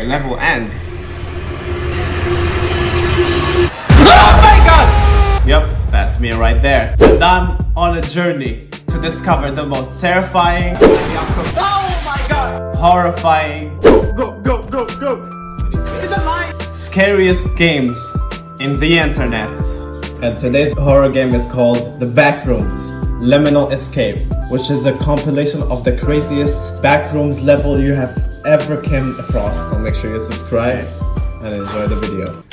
Wait, level end. Oh my god! Yep, that's me right there. And I'm on a journey to discover the most terrifying, oh my god, horrifying, go, scariest games in the internet. And today's horror game is called The Backrooms, Liminal Escape, which is a compilation of the craziest Backrooms level you have ever came across. So make sure you subscribe and enjoy the video.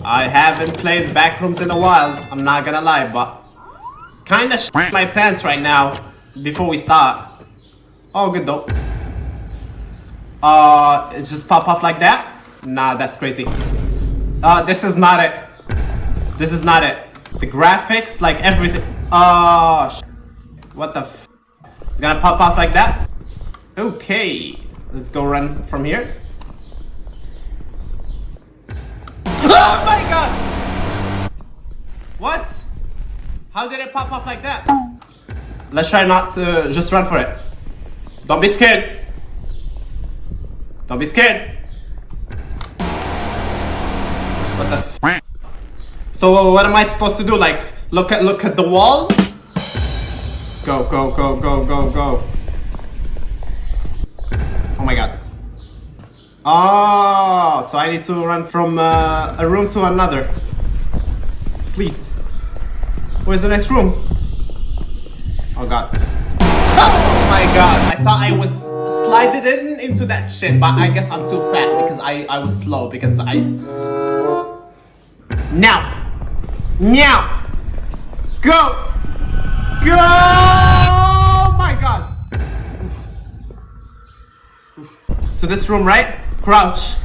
I haven't played Backrooms in a while, I'm not gonna lie, but kinda shit my pants right now before we start. Oh, good though. It just pop off like that? Nah, that's crazy. This is not it. This is not it. The graphics, like everything. What the f? It's gonna pop off like that? Okay. Let's go run from here. Oh my god! What? How did it pop off like that? Let's try not to just run for it. Don't be scared. Don't be scared. What the f? So what am I supposed to do? Like look at the wall? Go. Oh my god. Oh, so I need to run from a room to another. Please. Where's the next room? Oh god. Oh my god. I thought I was slided into that shit, but I guess I'm too fat because I was slow because I... Now! Go! Oh my god! Oof. To this room, right? Crouch!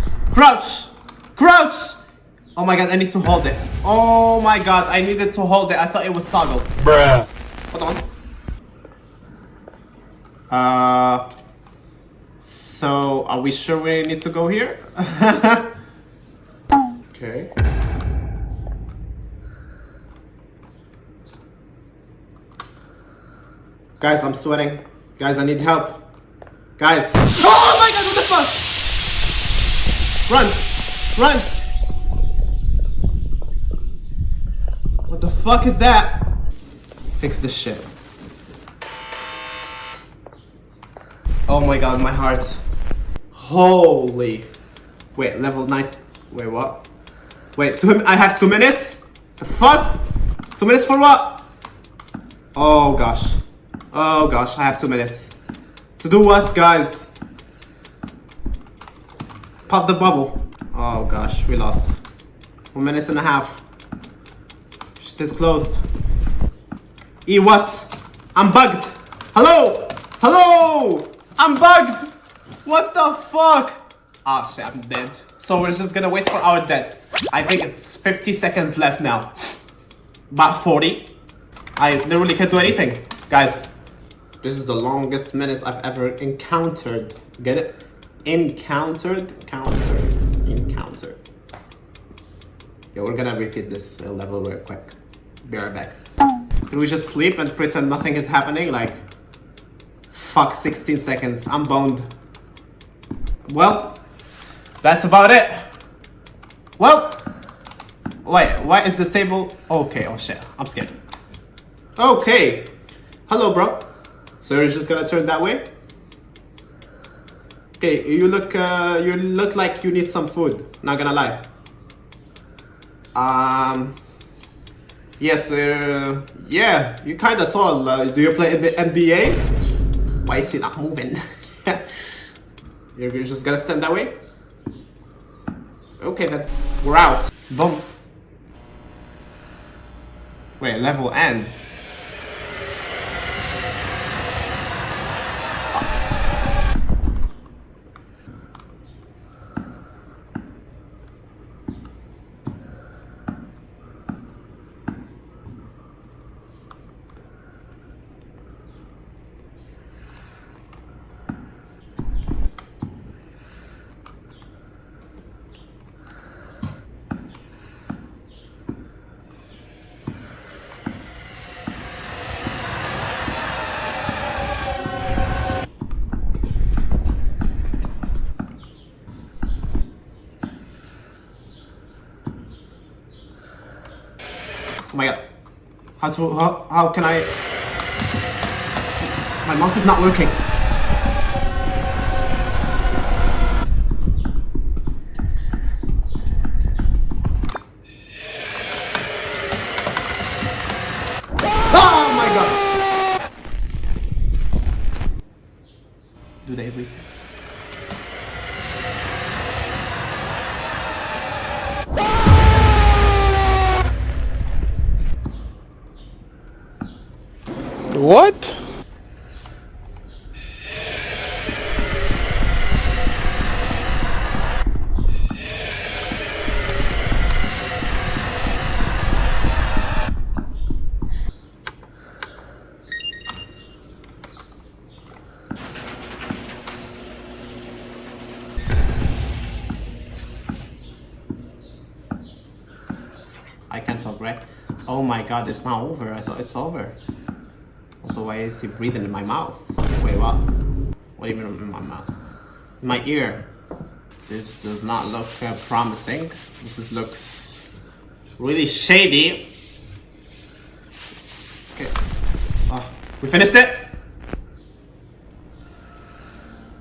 Oh my god, I need to hold it. Oh my god, I needed to hold it. I thought it was toggle. Bruh. Hold on. So are we sure we need to go here? Okay. Guys, I'm sweating. Guys, I need help. Guys. Oh my god, what the fuck? Run! What the fuck is that? Fix this shit. Oh my god, my heart. Holy. Wait, level 9. Wait, what? Wait, I have 2 minutes? The fuck? 2 minutes for what? Oh gosh. Oh gosh, I have 2 minutes. To do what, guys? Pop the bubble. Oh gosh, we lost. 1 minute and a half. Shit is closed. What? I'm bugged. Hello? I'm bugged. What the fuck? Ah shit, I'm dead. So we're just gonna wait for our death. I think it's 50 seconds left now. About 40. I literally can't do anything. Guys, this is the longest minutes I've ever encountered. Get it? Encountered. Yeah, we're gonna repeat this level real quick. Be right back. Can we just sleep and pretend nothing is happening? Like, fuck, 16 seconds. I'm boned. Well, that's about it. Well, wait, why is the table? Okay, oh shit, I'm scared. Okay, hello, bro. So you're just gonna turn that way? Okay, you look like you need some food. Not gonna lie. Yes, yeah, you're kind of tall. Do you play in the NBA? Why is he not moving? You're just gonna stand that way? Okay then, we're out. Boom. Wait, level end. Oh my god. How can I? My mouse is not working. Oh my god. Do they reset? What? I can't talk, right? Oh my god, it's not over. I thought it's over. Also, why is he breathing in my mouth? Wait, what? What do you mean in my mouth? In my ear. This does not look promising. Looks really shady. Okay. Oh, we finished it?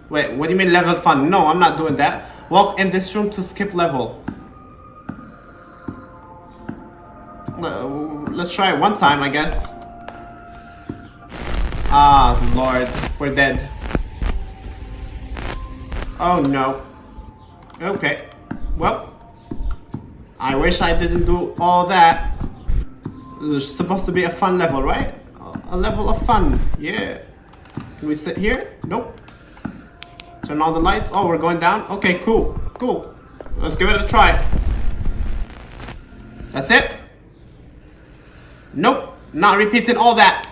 Wait, what do you mean level fun? No, I'm not doing that. Walk in this room to skip level. Let's try it one time, I guess. Ah, Lord, we're dead. Oh no. Okay, well, I wish I didn't do all that. It's supposed to be a fun level, right? A level of fun, yeah. Can we sit here? Nope. Turn on the lights. Oh, we're going down? Okay, cool, cool. Let's give it a try. That's it? Nope, not repeating all that.